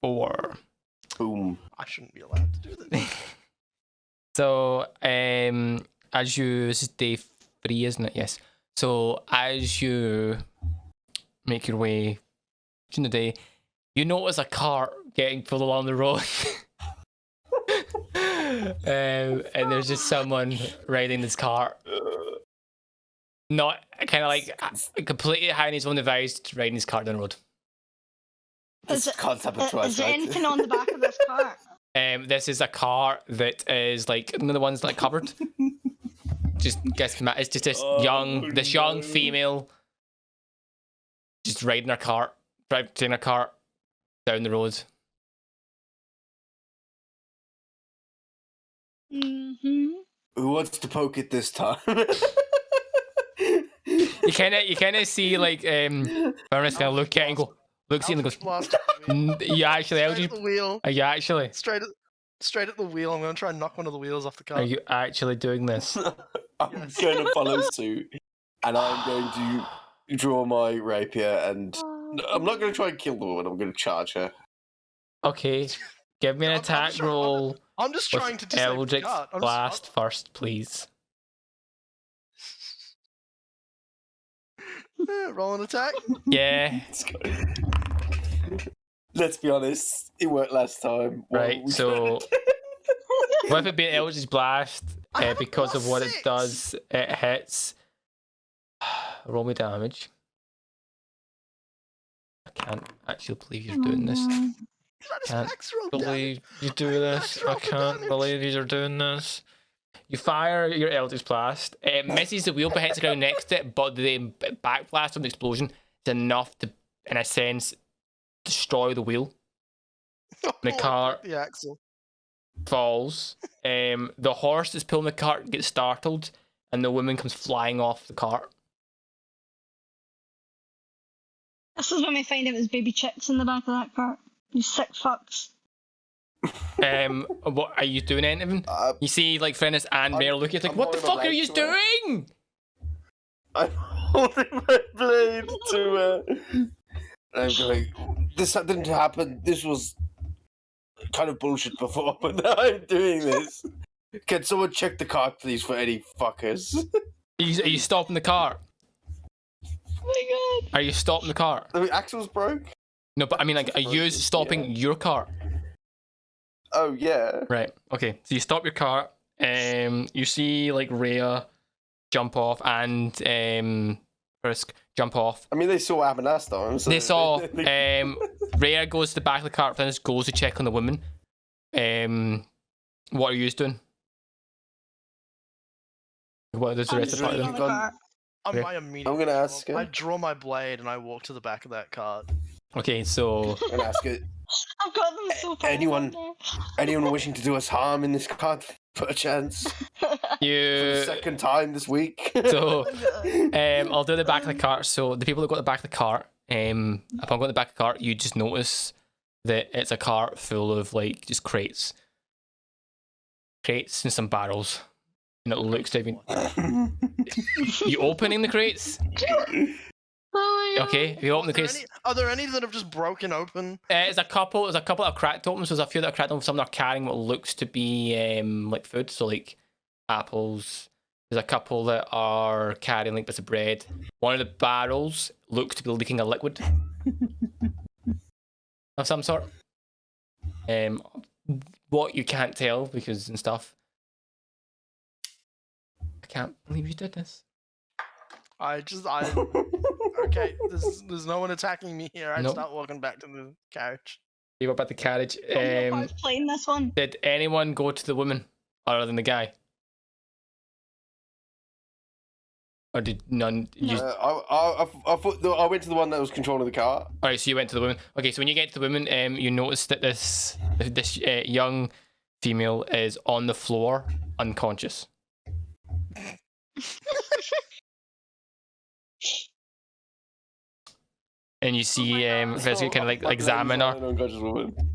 4. Boom. I shouldn't be allowed to do this. So, as you, this is day 3, isn't it? Yes. So, as you make your way during the day, you notice a cart getting pulled along the road. And there's just someone riding this cart. Not kind of like completely hiding his own device, riding his cart down the road. This can't happen twice, Is there right? anything on the back of this cart? This is a car that is like the ones like covered. Just gets it's just this young female just riding her cart, driving her cart down the road. Mm-hmm. Who wants to poke it this time? You kind of see like Avernus kind of look at it and go, looks at it and goes, "You actually, Straight at the wheel. are you actually? Straight at the wheel. I'm gonna try and knock one of the wheels off the car. Are you actually doing this?" I'm Yes. going to follow suit, and I'm going to draw my rapier, and I'm not going to try and kill the woman. I'm going to charge her. Okay, give me an attack roll. I'm just trying to disable the Eldritch cart. Blast first, please. Roll an attack. Yeah. Let's be honest, it worked last time. Right, so with it being Eldritch Blast, because of what it +6. does, it hits. Roll me damage. I can't actually believe you're doing this. Can't believe you do this. I can't believe you're doing this. You fire your Eldritch Blast. It misses the wheel but hits the ground next to it, but the backblast from the explosion is enough to, in a sense, destroy the wheel. The cart the axle. falls. The horse that's pulling the cart gets startled, and the woman comes flying off the cart. This is when we find out there's baby chicks in the back of that cart. You sick fucks. What are you doing? Anything? You see, like Frennis and Mare look at you like, "What the fuck are you doing?" I'm holding my blade to her. I'm going, this didn't happen. This was kind of bullshit before, but now I'm doing this. Can someone check the cart, please, for any fuckers? Are you stopping the cart? Oh my god. Are you stopping the cart? The axle's broke? No, but I mean, like, are you stopping your cart? Oh, yeah. Right. Okay. So you stop your cart. You see like Rhea jump off and Frisk jump off. I mean, they saw what happened last time. So They saw Rhea goes to the back of the cart. Flinnis goes to check on the woman. What are you doing? What is the rest of the party doing? I'm Okay. my immediate. I'm gonna ask her. I draw my blade and I walk to the back of that cart. Okay, so I'm gonna ask her, I've got them so far. anyone wishing to do us harm in this cart, perchance? For the you. second time this week. So I'll do the back of the cart. So the people that got the back of the cart, upon going to the back of the cart, you just notice that it's a cart full of like just crates and some barrels, and it looks to be. You opening the crates? Okay, if you open the crates, Are there any that have just broken open? there's a couple that are cracked open. So there's a few that are cracked open. Some are carrying what looks to be like food, so like apples. There's a couple that are carrying like bits of bread. One of the barrels looks to be leaking a liquid of some sort. What you can't tell because and stuff. I can't believe you did this. Okay, there's no one attacking me here. I Nope. start walking back to the carriage. You were about the carriage. I was playing this one. Did anyone go to the woman other than the guy? Or did none? You... I went to the one that was controlling the car. Alright, so you went to the woman. Okay, so when you get to the woman, you notice that this young female is on the floor, unconscious. And you see Vesca kind of like examine her,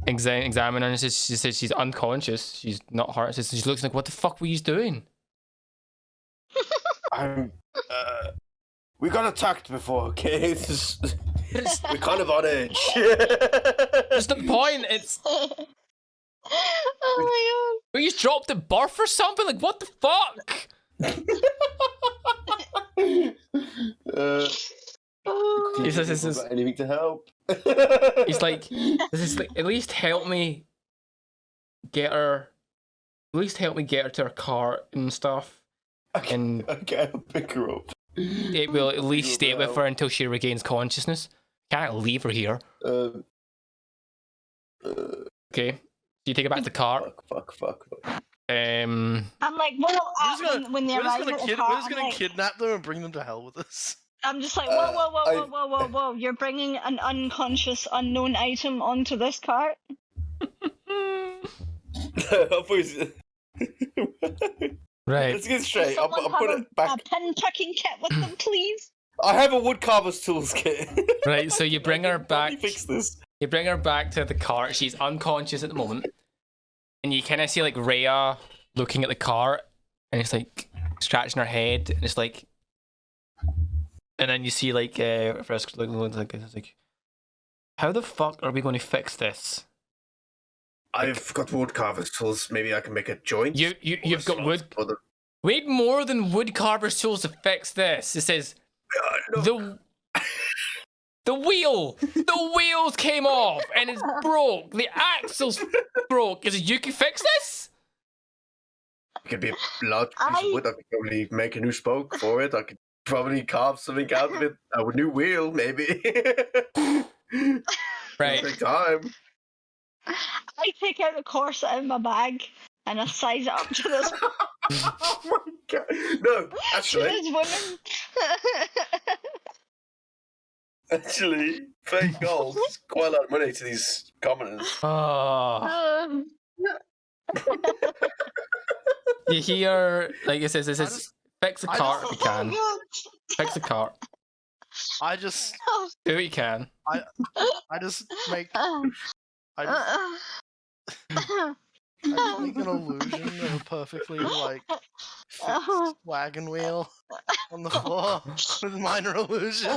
examine her, and she says she's unconscious. She's not hurt. She looks like, what the fuck were you doing? We got attacked before, okay? We're kind of on edge. That's the point. It's Oh we just dropped at birth or something. Like what the fuck? my god. He says this is- Got anything to help. He's like, this is like, at least help me get her. At least help me get her to her car and stuff. And Okay, I'll pick her up. it will at least stay with her until she regains consciousness. Can't leave her here. Okay, you take her back to the car. Fuck. I'm like, well, when they We're just arrive gonna, at the car, we're just I'm gonna like, kidnap them and bring them to hell with us. I'm just like, whoa, you're bringing an unconscious, unknown item onto this cart? Right. Let's get straight. I'll Someone put have it back. a pin picking kit with them, please? I have a woodcarver's tools kit. Right, so you bring her Probably back. fix this. You bring her back to the cart. She's unconscious at the moment, and you kind of see like Rhea looking at the cart, and it's like scratching her head, and it's like, and then you see like Frisk looking like it's like, how the fuck are we going to fix this? I've got woodcarver's tools. Maybe I can make a joint. You've got wood. We need more than wood carver's tools to fix this. It says the wheels came off and it's broke. The axle's broke. Is it you can fix this? It could be a large piece of wood. I could probably make a new spoke for it. I could probably carve something out of it. A new wheel, maybe. Right. Take time. I take out the corset out of my bag and I size it up to this, Oh my god. No, to actually, this woman. fake gold is quite a lot of money to these commoners. Oh. You hear like it says fix the cart if you can. Fix the cart. I just Do what you can. I just make I just make an illusion of a perfectly like fixed wagon wheel on the floor with minor illusion.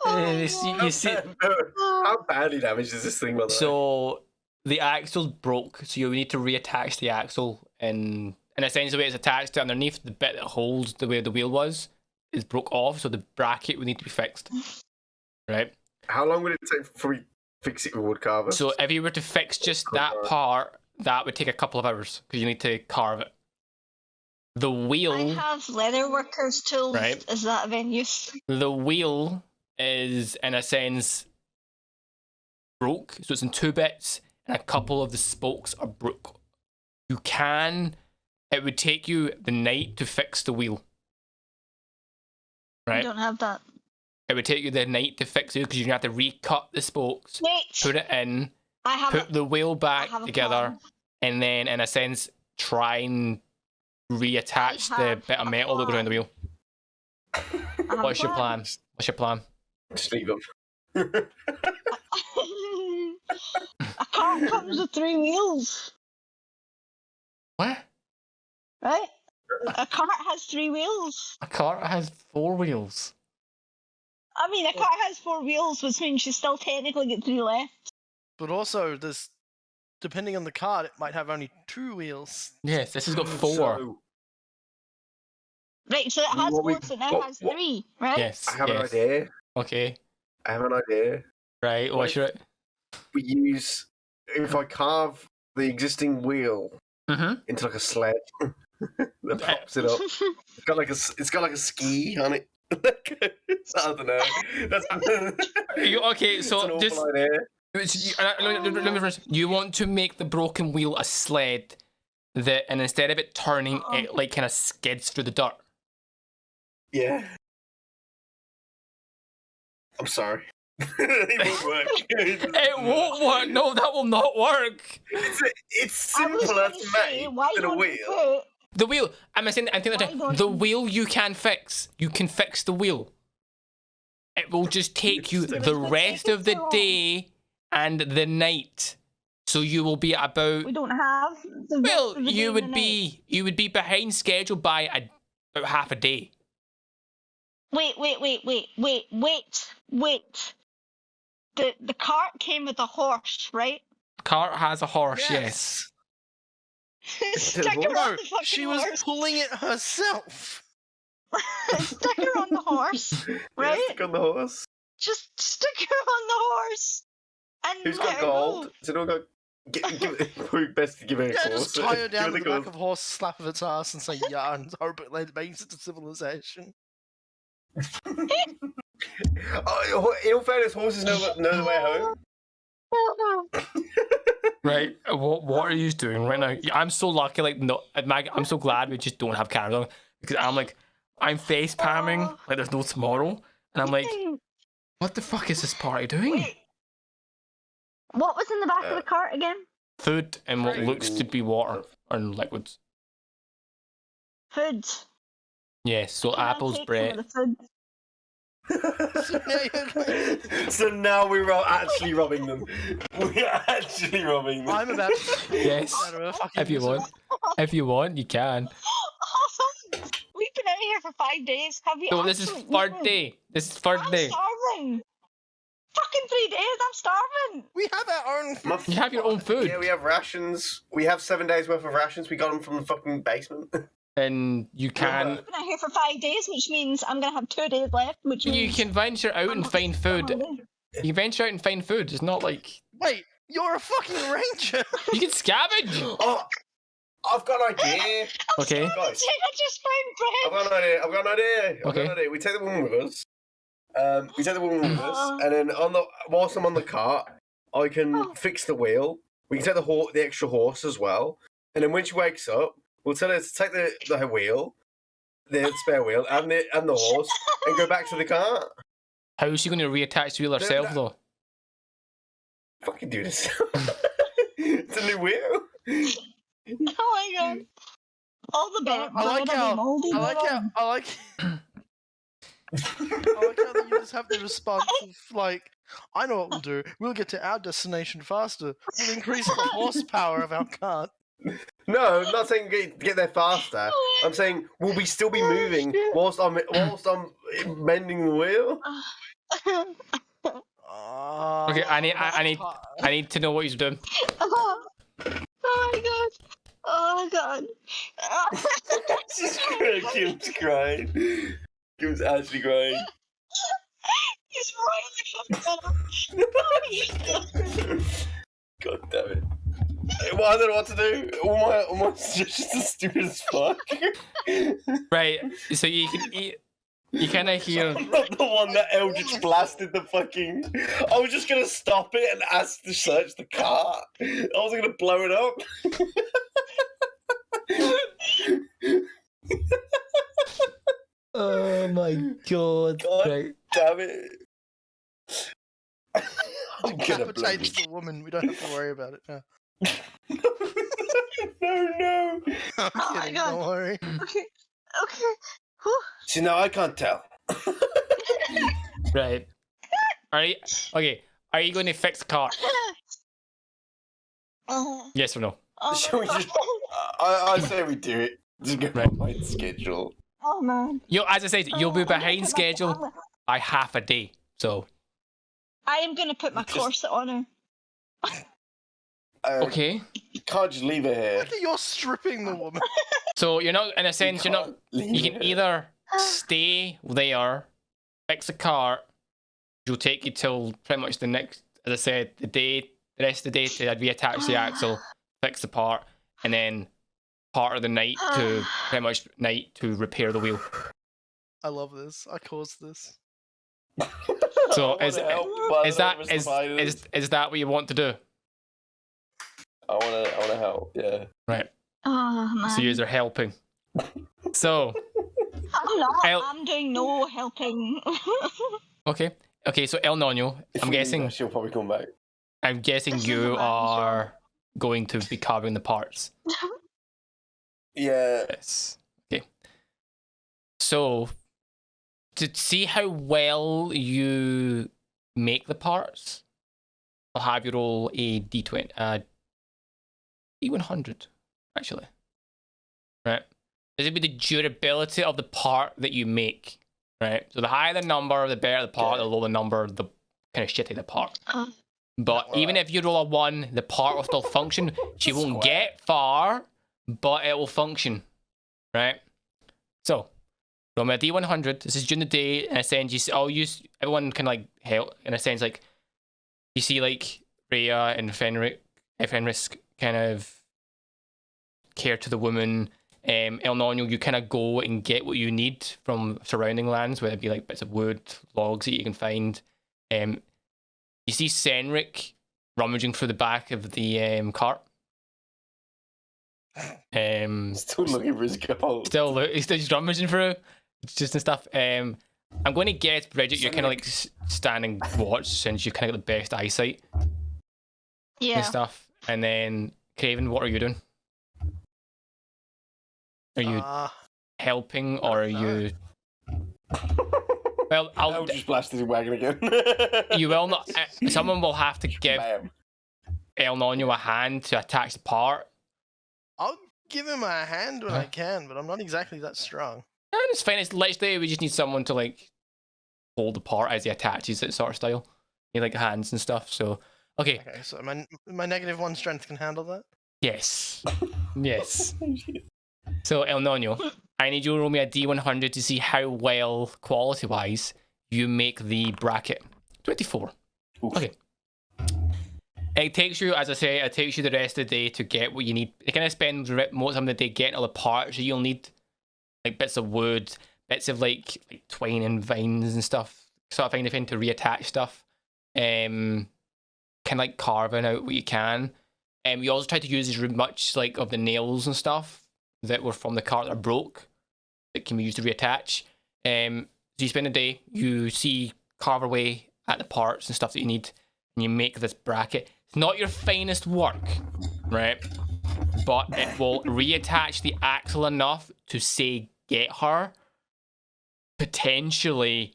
You see, How badly damaged is this thing, by the way? so the axle's broke, so you need to reattach the axle, and in a sense the way it's attached to underneath the bit that holds the way the wheel was is broke off, so the bracket would need to be fixed. Right? How long would it take before we fix it with woodcarver? So if you were to fix just that part, that would take a couple of hours because you need to carve it. The I wheel, have leather workers tools. Right. Is that of any use? the wheel is in a sense broke, so it's in two bits, and a couple of the spokes are broke. It would take you the night to fix the wheel. I Right? don't have that. It would take you the night to fix it because you're going to have to recut the spokes, Wait, put it in, I have put the wheel I back have a together, plan. and then in a sense try and reattach I the have bit of a metal that goes around the wheel. I have What's a your plan? What's your plan? Just leave them. A cart comes with 3 wheels, What? right? A cart has 3 wheels. A cart has 4 wheels. I mean, a cart has 4 wheels, which means you still technically get 3 left. But also, there's depending on the card, it might have only 2 wheels. Yes, this has got 4. So, Right, so it has What 4, we- so it now what- has what- 3, right? Yes. I have an yes. idea. Okay. I have an idea. Right. What's your? We use, if I carve the existing wheel Mm-hmm. into like a sled that pops it up. It's got like a ski on it. I don't know. That's Okay. it's So an just awful idea. let me first. You want to make the broken wheel a sled that, and instead of it turning, it like kind of skids through the dirt. Yeah. I'm sorry. It won't work. It won't work. No, that will not work. It's I was simpler gonna to say, make why than a don't wheel. you put The wheel. I'm saying. I think Why that don't the you- wheel you can fix. You can fix the wheel. It will just take you It's the gonna rest take of the so long. day and the night. So you will be about. we don't have the rest Well, of the day you and would the night. be behind schedule by about half a day. Wait. The cart came with a horse, right? Cart has a horse, yes. Stick her on No, the fucking she was horse. pulling it herself. Stick her on the horse, right? Yeah, stick on the horse. Just stick her on the horse. And Who's let got her gold? go. Has anyone got? Probably best to give her a Yeah, horse. just tie her down to Give the her back of a horse, slap of its ass, and say yeah, and hope it makes it to civilization. Oh, in all fairness, horses know the way home. Right. What are you doing right now? I'm so lucky. Like, no, I'm so glad we just don't have cameras on because I'm face palming like there's no tomorrow, and I'm like, what the fuck is this party doing? Wait. What was in the back of the cart again? Food and what Drink. looks to be water and liquids. Food. Yes. So Can I apples, take some bread. of the food? So now we're actually robbing them. We're actually robbing them. I'm about to. Yes. If you want. If you want, you can. Awesome. We've been out here for 5 days. Have we? No, this is actually third eaten? day. This is third I'm day. starving. Fucking 3 days. I'm starving. We have our own. You have your own food. Yeah, we have rations. We have 7 days worth of rations. We got them from the fucking basement. And you can. I've been out here for 5 days, which means I'm gonna have 2 days left. Which You means can venture out and find food. You can venture out and find food. It's not like Wait, you're a fucking ranger. you can scavenge. Oh, I've got an idea. Okay. Guys, I just found I've bread. got an idea. I've got an idea. I've Okay. got an idea. We take the woman with us. We take the woman with us, and then whilst I'm on the cart, I can fix the wheel. We can take the extra horse as well, and then when she wakes up, we'll tell her to take the wheel, the spare wheel, and the horse, and go back to the cart. How is she going to reattach the wheel herself, though? Fucking do this. It's a new wheel. Oh my god. All the bread. I like how you just have the response of like, I know what we'll do. We'll get to our destination faster. We'll increase the horsepower of our cart. No, I'm not saying get there faster. I'm saying we'll still be moving whilst I'm mending the wheel. Okay, I need to know what you're doing. Oh my god. Oh my god. Kim's crying. Kim's actually crying. He's right. God damn it. Well, I don't know what to do. All my suggestions are stupid as fuck. Right. So you kind of hear. I'm not the one that Eldritch blasted the fucking. I was just gonna stop it and ask to search the car. I wasn't gonna blow it up. Oh my god. Right. Damn it. I'm gonna blow Decapitates it. the woman. We don't have to worry about it now. No. I'm Oh my kidding. God. Don't worry. Okay. Whew. See, now I can't tell. Right. Are you okay? Are you going to fix the car? Oh, Yes or no? oh, Shall we just? I say we do it. Just go Right. by schedule. oh man. As I said, you'll be I'm gonna behind put my- schedule by half a day. So I am gonna put my Just- corset on her. okay. You can't just leave it here. Look at you're stripping the woman. So you're not, in a sense, you're not. can't leave You can it. either stay there, fix the car. It'll take you till pretty much the next, as I said, the rest of the day to reattach the axle, fix the part, and then part of the night to pretty much night to repair the wheel. I love this. I caused this. So I is wanna help, but I is don't that know if it's is that what you want to do? I wanna help. Yeah. Right. Oh man. So you're helping. So I'm not. El- I'm doing no helping. okay. So El Nino, If I'm we leave guessing her, she'll probably come back. This is you a man are going to be carving the parts. Yeah. Yes. Okay. So to see how well you make the parts, I'll have you roll a D20, D100, actually. Right. This would be the durability of the part that you make. right? So the higher the number, the better the part. The lower the number, the kind of shitty the part. But even if you roll a 1, the part will still function. She won't get far, but it will function, right? So, roll me a D100. This is during the day, and a sense you see, everyone can like help in a sense. Like you see, like Rhea and Fenris kind of care to the woman. El Nonio, you kind of go and get what you need from surrounding lands, whether it be like bits of wood, logs that you can find. You see Senric rummaging through the back of the cart. Still looking for his gold. He's still just rummaging through, just and stuff. I'm going to guess, Bridget, you're kind of like standing watch since you've kind of got the best eyesight. Yeah. And stuff. And then, Craven, what are you doing? Are you helping, or are you... Well, I'll just blast his wagon again. You will not... someone will have to give El Nonio a hand to attach the part. I'll give him a hand when I can, but I'm not exactly that strong. And it's fine. It's literally, we just need someone to, like, hold the part as he attaches it, sort of style. You like hands and stuff, so... Okay, so my -1 strength can handle that? Yes. Yes. So, El Nonio, I need you to roll me a D100 to see how well, quality-wise, you make the bracket. 24. Oof. Okay. It takes you, as I say, it takes you the rest of the day to get what you need. You kind of spend most of the day getting all the parts that you'll need. Like bits of wood, bits of like twine and vines and stuff. Sort of anything to reattach stuff. Kind of like carving out what you can. We also try to use as much like of the nails and stuff that were from the cart that are broke that can be used to reattach. So you spend a day, you carve away at the parts and stuff that you need, and you make this bracket. It's not your finest work, right? But it will reattach the axle enough to say get her potentially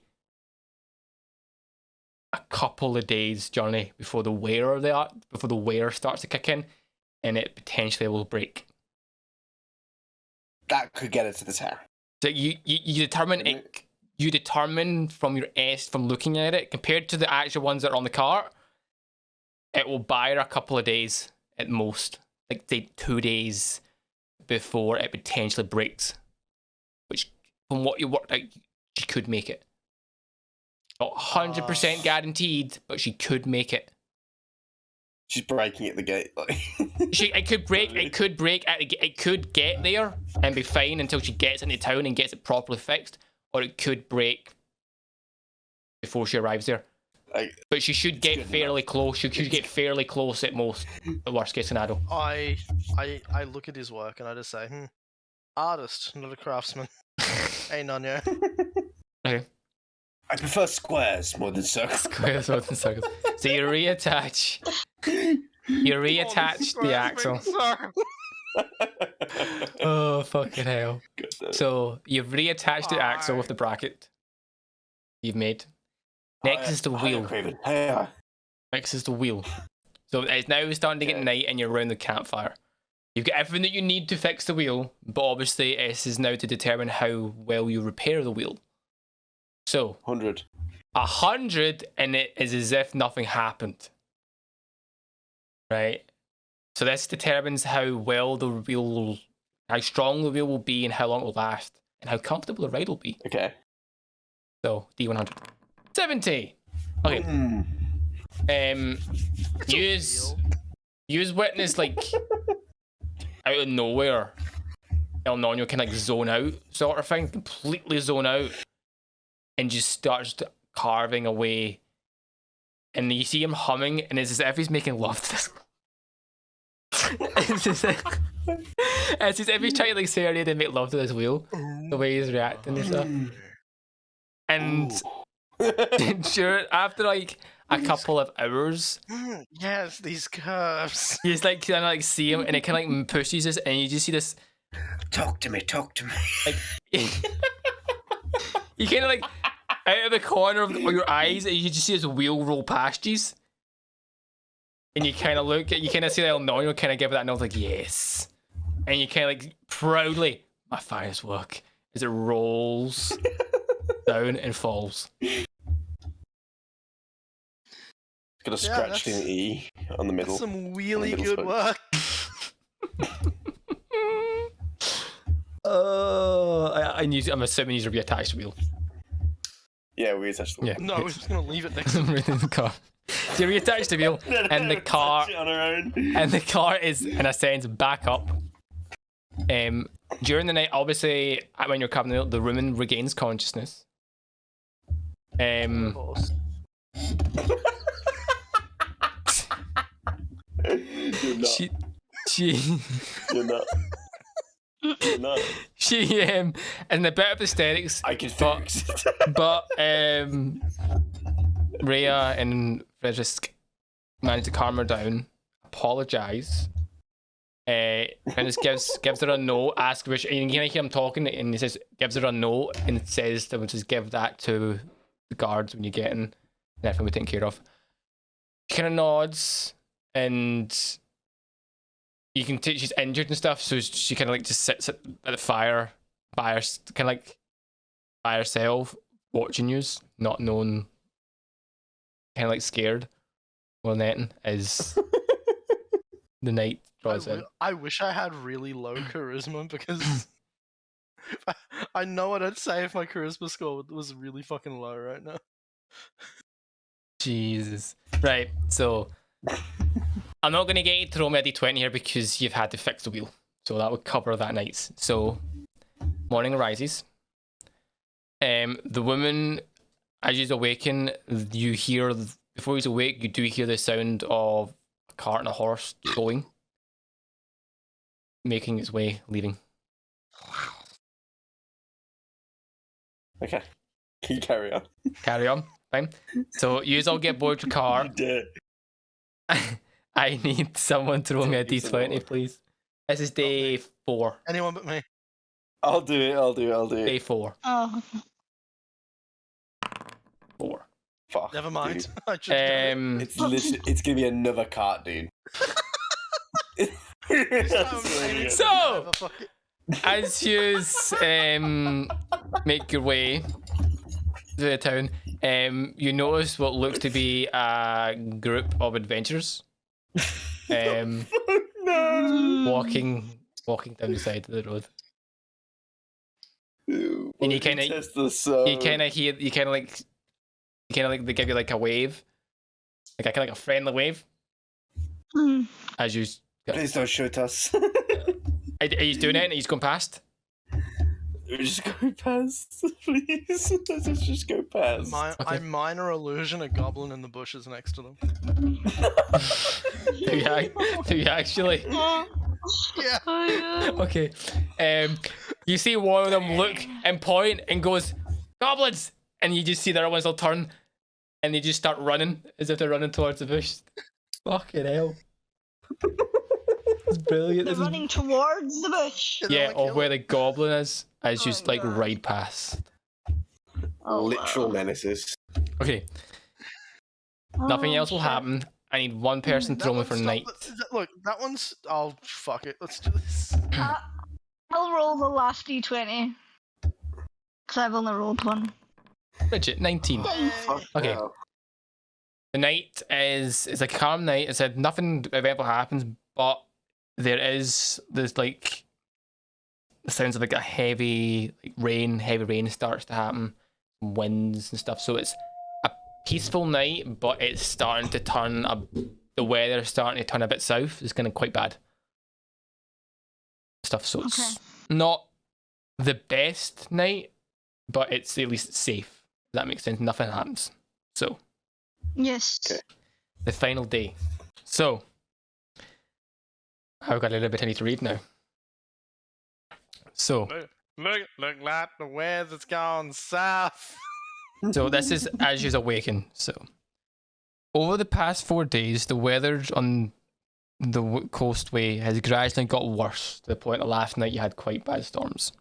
a couple of days journey before the wear starts to kick in, and it potentially will break. That could get it to the tower. So you determine it. You determine from from looking at it compared to the actual ones that are on the cart. It will buy her a couple of days at most, like say 2 days before it potentially breaks. Which, from what you worked out, she could make it. Not 100% guaranteed, but she could make it. She's breaking at the gate. Like. It could break. It could get there and be fine until she gets into town and gets it properly fixed, or it could break before she arrives there. But she should get fairly close. She should get fairly close at most. The worst case scenario. I look at his work and I just say, artist, not a craftsman. Hey, Nonio. Okay. I prefer squares more than circles. Squares more than circles. So you reattach the axle. Oh, fucking hell. So you've reattached the axle with the bracket you've made. Next is the wheel. Next is the wheel. So it's now starting to get night and you're around the campfire. You've got everything that you need to fix the wheel, but obviously this is now to determine how well you repair the wheel. So 100. 100, and it is as if nothing happened. Right? So this determines how well the wheel will, how strong the wheel will be and how long it will last, and how comfortable the ride will be. Okay. So D100. 70. Okay. Use witness like out of nowhere. El Nonio can like zone out sort of thing, completely zone out, and just starts carving away. And you see him humming, and it's as if he's making love to this. It's as if he's trying to like serenade and make love to this wheel. The way he's reacting and stuff. And sure, after like a couple of hours, yes, these curves. you just like kind of like see him, and it kind of like pushes us, and you just see this. Talk to me. Like you kind of like out of the corner of your eyes, and you just see this wheel roll past you. And you kind of look at, you kind of see El Nonio kind of give it that nod, like yes, and you kind of like proudly, my finest work, as it rolls down and falls. It's got a scratched in E on the middle. That's some really middle good spoke. work. I'm assuming these will be attached to the wheel. Yeah, we attached the Yeah. No, we're just gonna leave it next to him. Right in the car. So you reattach the wheel, and the car, on our own. and the car is in a sense back up. During the night, obviously, when you're covering the wheel, the woman regains consciousness. Horse. You're not. She You're not. You're not. she in a bit of hysterics, I can fix it. but Rhea and Frederick manage to calm her down, apologise. And just gives her a note, asks which, and you can hear him talking, and he says, gives her a note and says that we'll just give that to the guards when you get in, and everything will be taken care of. She kind of nods, and you can take, she's injured and stuff, so she kind of like just sits at the fire by herself, watching yous, not knowing, kind of like scared more than anything, as the night draws in. I wish I had really low charisma because I know what I'd say if my charisma score was really fucking low right now. Jesus. Right, so I'm not going to get you to roll me a d20 here because you've had to fix the wheel. So that would cover that night. So, morning arises. The woman, as you awaken, you hear, before he's awake, you do hear the sound of a cart and a horse going, making its way, leaving. Okay. Can you carry on? Carry on. Fine. So, you all get aboard your car. You did it. I need someone to roll me a d20, please. This is day 4. Anyone but me. I'll do it. Day 4. Oh, 4. Fuck. Never mind. dude. I just did it. It's literally, it's gonna be another cart, dude. So- Fuck it. As you make your way to the town, you notice what looks to be a group of adventurers no. walking down the side of the road. And you kinda- test the sound. You kind of like they give you like a wave, like a friendly wave Hmm. as you. Please don't shoot us. Are you doing it? And he's going past. We're just going past, please. Let's just go past. Okay. I minor illusion a goblin in the bushes next to them. Do you actually? Yeah. Oh, yeah. Okay. You see one of them look and point and goes, "Goblins!" And you just see the other ones will turn, and they just start running as if they're running towards the bush. Fucking hell! It's brilliant. They're This is- running towards the bush. They're Yeah, like, or "Kill where it." the goblin is, as you Oh, just like God. ride past. Oh, Literal wow. menaces. Okay, nothing Oh, else will shit. happen. I need one person to That roll me one's for not- night. Look, that one's. Oh, fuck it. Let's do this. I'll roll the last d20. Because I've only rolled one. Bridget, 19. Fuck Okay. no. The night is it's like a calm night. It said nothing eventful happens, but there's like the sounds of like a heavy rain starts to happen, winds and stuff. So it's a peaceful night, but it's starting to turn the weather's starting to turn a bit south. It's getting quite bad stuff. So it's Okay. not the best night, but it's at least safe. If that makes sense. Nothing happens. So Yes. Okay. the final day. So I've got a little bit I need to read now. So Look like the weather's gone south. this is as you awaken. So over the past 4 days, the weather on the coastway has gradually got worse to the point that last night you had quite bad storms.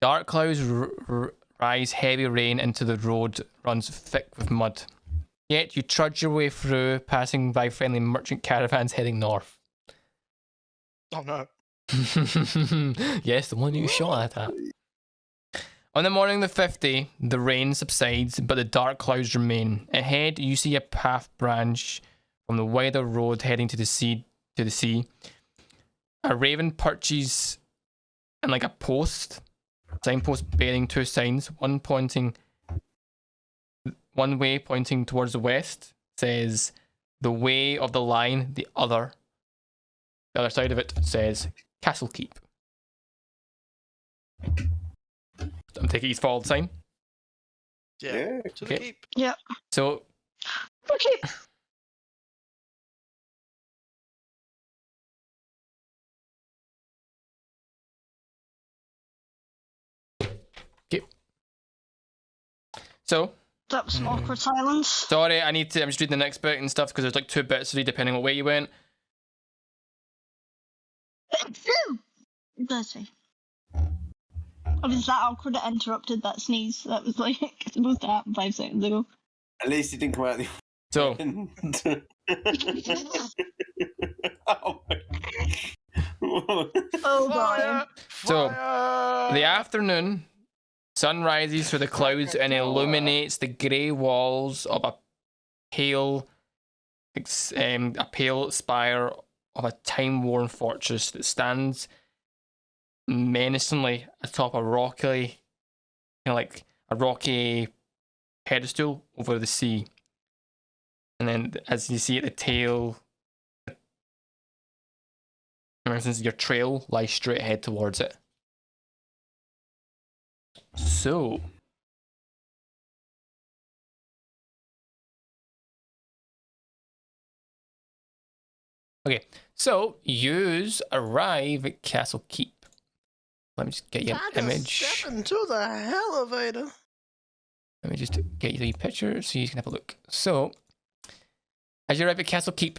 Dark clouds rise, heavy rain into the road runs thick with mud. Yet you trudge your way through, passing by friendly merchant caravans heading north. Oh no. Yes, the one you shot at. On the morning of the 5th day, the rain subsides, but the dark clouds remain. Ahead, you see a path branch from the wider road heading to the sea. A raven perches in like a signpost bearing two signs, one way pointing towards the west says the way of the lion, the other side of it says Castle Keep. I'm taking he's followed the sign. Yeah. To the Okay. keep. Yeah. So Okay. So That was awkward silence. sorry, I'm just reading the next bit and stuff because there's like 2 bits to read depending on what way you went. Let's see. I was that awkward that interrupted that sneeze. That was like supposed to happen 5 seconds ago. At least he didn't come out the. So Oh my. Oh boy. Fire! So, Fire! the afternoon, sun rises through the clouds and illuminates the grey walls of a pale spire of a time-worn fortress that stands menacingly atop a rocky pedestal over the sea. And then, as you see at the tail, for instance, your trail lies straight ahead towards it. So, okay, so yous arrive at Castle Keep. Let me just get you an I just image. step into the elevator. Let me just get you the picture so you can have a look. So, as you arrive at Castle Keep,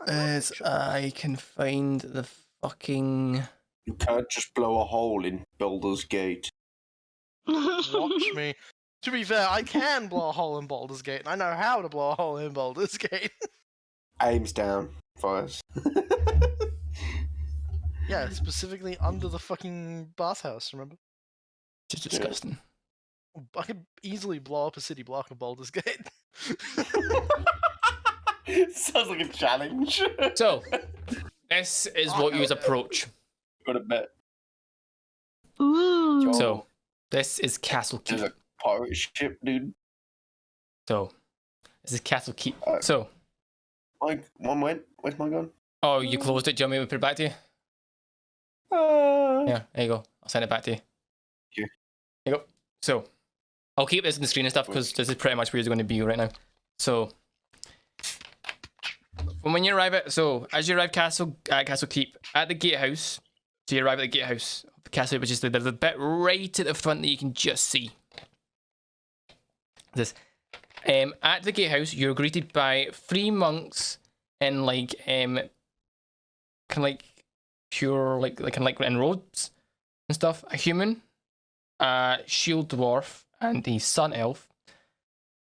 as I can find the fucking... You can't just blow a hole in Baldur's Gate. Watch me. To be fair, I can blow a hole in Baldur's Gate, and I know how to blow a hole in Baldur's Gate. Aims down, fires. Yeah, specifically under the fucking bathhouse, remember? Just disgusting. I could easily blow up a city block of Baldur's Gate. Sounds like a challenge. So, this is what you approach. Got a bet. Ooh. So, this is Castle Keep. There's a pirate ship, dude. So, this is Castle Keep. Alright. So, One went. Where's my gun? oh, you closed it. Do you want me to put it back to you? Yeah, there you go. I'll send it back to you. Here. There you go. So, I'll keep this in the screen and stuff because this is pretty much where you're going to be right now. So, when you arrive at, as you arrive Castle Keep, at the gatehouse, so you arrive at the gatehouse of the castle, which is there's a bit right at the front that you can just see. This, at the gatehouse, you're greeted by 3 monks in like, kind of like pure, like in robes and stuff. A human, a shield dwarf, and a sun elf.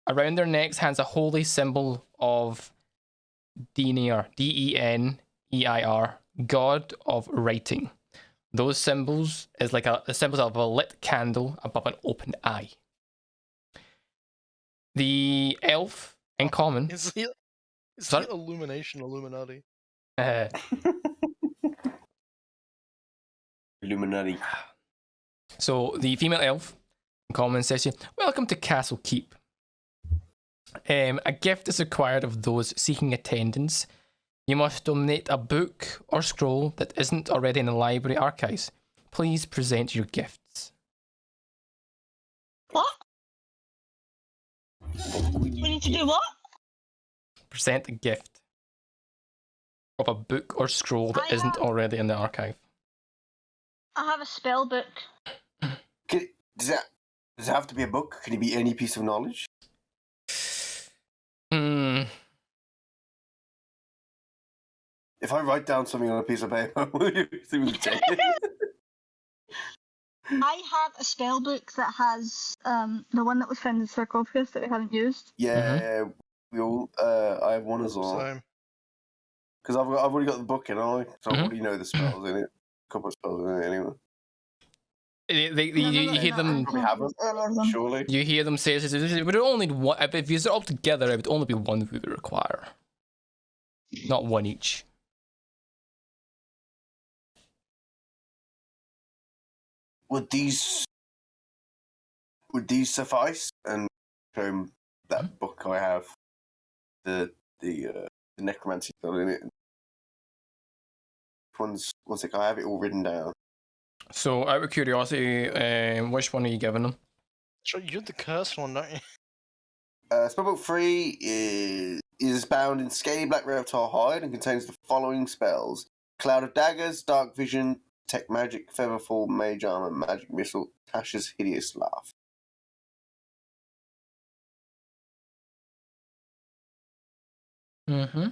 Around their necks hangs a holy symbol of Deneir, Deneir, god of writing. Those symbols is like the symbols of a lit candle above an open eye. The elf, in common, It's the Sorry? Illumination Illuminati. Illuminati. So the female elf, in common, says to you, "Welcome to Castle Keep. A gift is required of those seeking attendance. You must donate a book or scroll that isn't already in the library archives. Please present your gifts." What? We need to do what? Present a gift of a book or scroll that I isn't have- already in the archive. I have a spell book. Does it have to be a book? Can it be any piece of knowledge? If I write down something on a piece of paper, will you take it? I have a spell book that has the one that was found in the sarcophagus that we haven't used. Yeah, we all. I have one as well. Same. Because I've already got the book, so I Mhm. already know the spells in it. A couple of spells in it anyway. You hear them. Probably haven't. Surely. You hear them say, "We would only need one. If you all together, it would only be one we would require, not one each." Would these suffice? And show him that book I have, the necromancy spell in it. One sec, I have it all written down. So, out of curiosity, which one are you giving them? Sure, you're the cursed one, don't you? Spellbook 3 is bound in scaly black reptile hide and contains the following spells: Cloud of Daggers, Dark Vision, Detect Magic, Featherfall, Mage Armor, Magic Missile, Tasha's Hideous Laugh. Mm-hmm.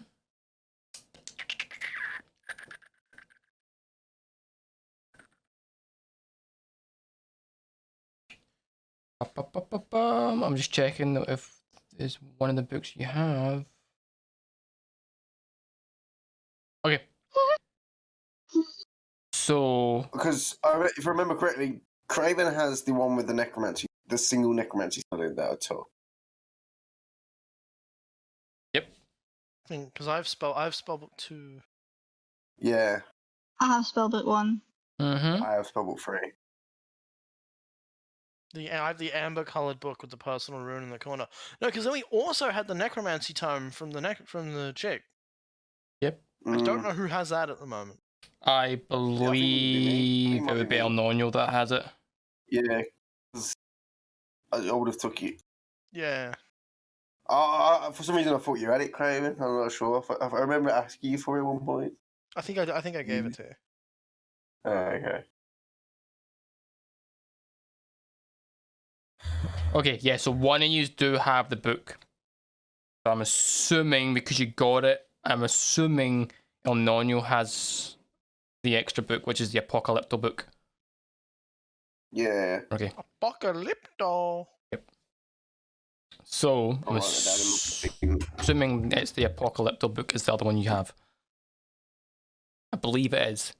I'm just checking if there's one of the books you have. Okay. So, Because if I remember correctly, Craven has the one with the necromancy, the single necromancy spell in there at all. yep. Because I've spellbook 2. Yeah, I have spellbook 1. Mm-hmm. I have spellbook 3. I have the amber-colored book with the personal rune in the corner. No, because then we also had the necromancy tome from the chick. Yep. I don't know who has that at the moment. I believe it would be El Nonio that has it. Yeah, I would have took it. Yeah. For some reason, I thought you had it, Craven. I'm not sure. I remember asking you for it at one point. I think I gave it to you. Oh, okay. Okay, yeah, so one of you do have the book. So I'm assuming, because you got it, I'm assuming El Nonio has the extra book, which is the Apocalypto book. Yeah. Okay. Apocalypto. Yep. So, I'm I'll write it down and look at it. assuming it's the Apocalypto book is the other one you have. I believe it is.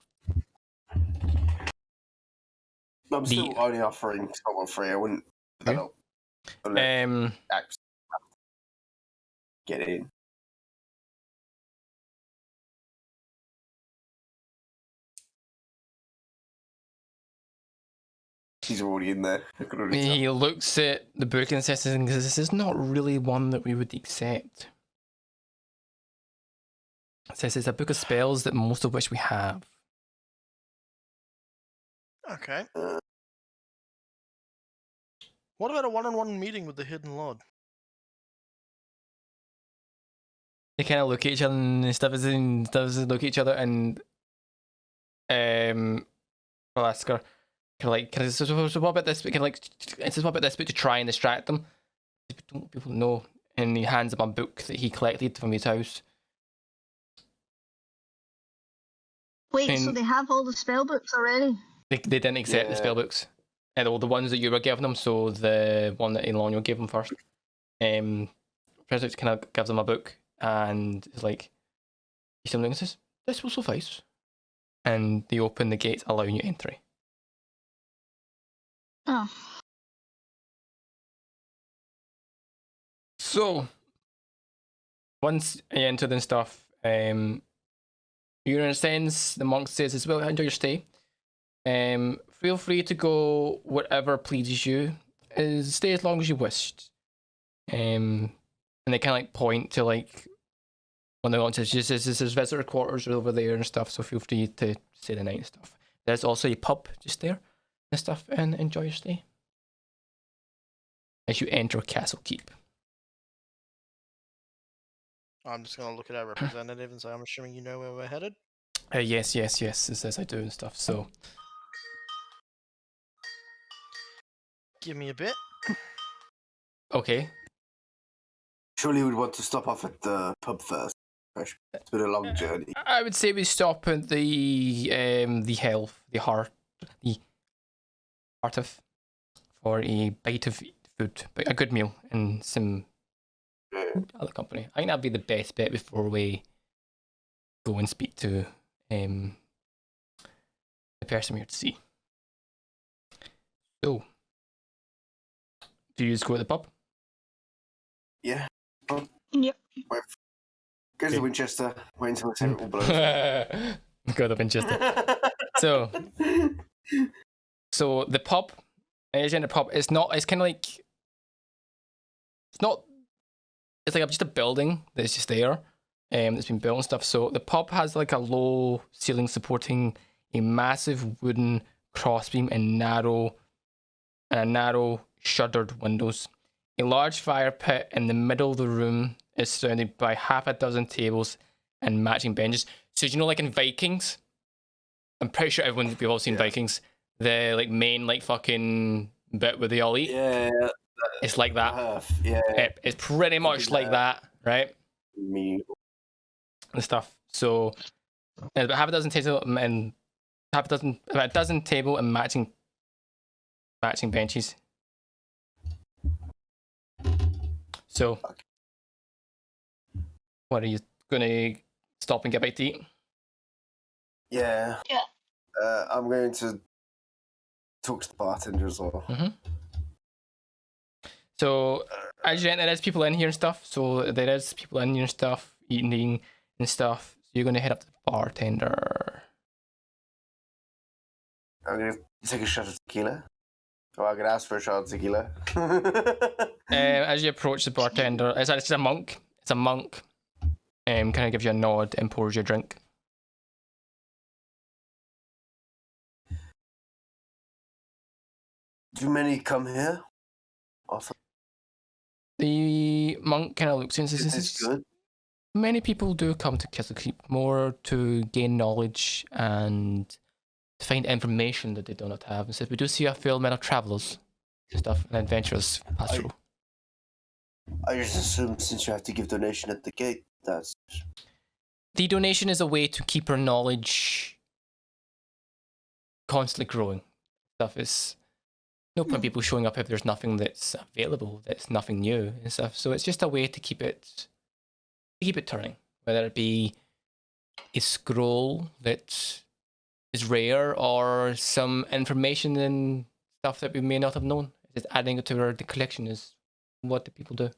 I'm still only offering spellbook 3. I wouldn't put that up. Unless get in. He's already in there. I could already tell. He looks at the book and says, "This is not really one that we would accept." It says it's a book of spells that most of which we have. Okay. What about a one-on-one meeting with the Hidden Lord? They kind of look at each other and stuff look at each other and I'll ask her, so what about this? Kind of like, it says, what about this book to try and distract them? Don't people know? And he hands him a book that he collected from his house. Wait, so they have all the spellbooks already? They didn't accept the spellbooks. And all the ones that you were giving them, so the one that Elonio gave them first. President kind of gives them a book and is like, he something and says, "This will suffice." And they open the gates, allowing you entry. Oh. So, once you enter and stuff, you're in a sense, the monk says as well, enjoy your stay. Feel free to go whatever pleases you. Stay as long as you wished. And they kind of like point to like when they want to just there's visitor quarters over there and stuff. So feel free to stay the night and stuff. There's also a pub just there and stuff, and enjoy your stay as you enter Castle Keep. I'm just gonna look at our representative and say, I'm assuming you know where we're headed. Yes. It says I do and stuff. So. Give me a bit. Okay. Surely we'd want to stop off at the pub first. It's been a long journey. I would say we stop at the heart of, for a bite of food, but a good meal and some other company. I think that'd be the best bet before we go and speak to the person we're here to see. So, do you just go to the pub? Yeah. Yep. Goes Okay. to Winchester. Wait until I say it all blows. Go to Winchester. So the pub, in the pub, it's kind of like, it's like just a building that's just there, that's been built and stuff. So the pub has like a low ceiling supporting a massive wooden crossbeam and narrow shuttered windows. A large fire pit in the middle of the room is surrounded by half a dozen tables and matching benches. So you know, like in Vikings, I'm pretty sure we've all seen Vikings. The like main like fucking bit where they all eat. Yeah. It's like that. Yeah. It's pretty much like that, right? Me. And stuff. So there's about half a dozen table and matching benches. So, what are you gonna stop and get a bite to eat? Yeah. Yeah. I'm going to talk to the bartender as well. Mm-hmm. So, as you enter, there's people in here and stuff. So there is people in here and stuff, eating and stuff. So you're gonna head up to the bartender. I'm going to take a shot of tequila. Oh, I'm going to ask for a shot of tequila. As you approach the bartender, it's a monk. It's a monk. Kind of gives you a nod and pours you a drink. Do many come here? Often. The monk kind of looks and Is this says, good? many people do come to Castle Keep more to gain knowledge and to find information that they do not have. And says, we do see a fair amount of travellers and stuff and adventurers pass through. I just assumed since you have to give donation at the gate, that's... The donation is a way to keep our knowledge constantly growing. Stuff is no point people showing up if there's nothing that's available, that's nothing new and stuff. So it's just a way to keep it turning, whether it be a scroll that is rare or some information and stuff that we may not have known. Just adding it to the collection is what the people do.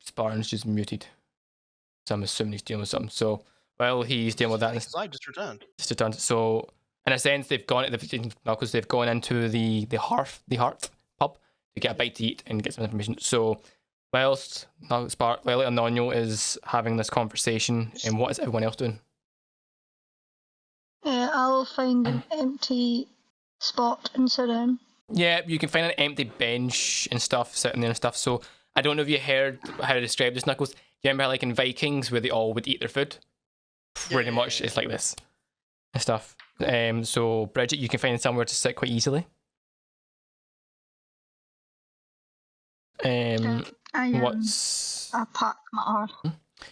Spartan's just muted, so I'm assuming he's dealing with something. So while he's dealing with that, Because I just returned. So in a sense, they've gone into the hearth pub to get a bite to eat and get some information. So whilst Anonio is having this conversation, and what is everyone else doing? I'll find an empty spot and sit down. Yeah, you can find an empty bench and stuff sitting there and stuff. So I don't know if you heard how to describe this, Knuckles. Do you remember how, like in Vikings where they all would eat their food? Pretty much it's like this and stuff. So Bridget, you can find somewhere to sit quite easily. I pack my heart.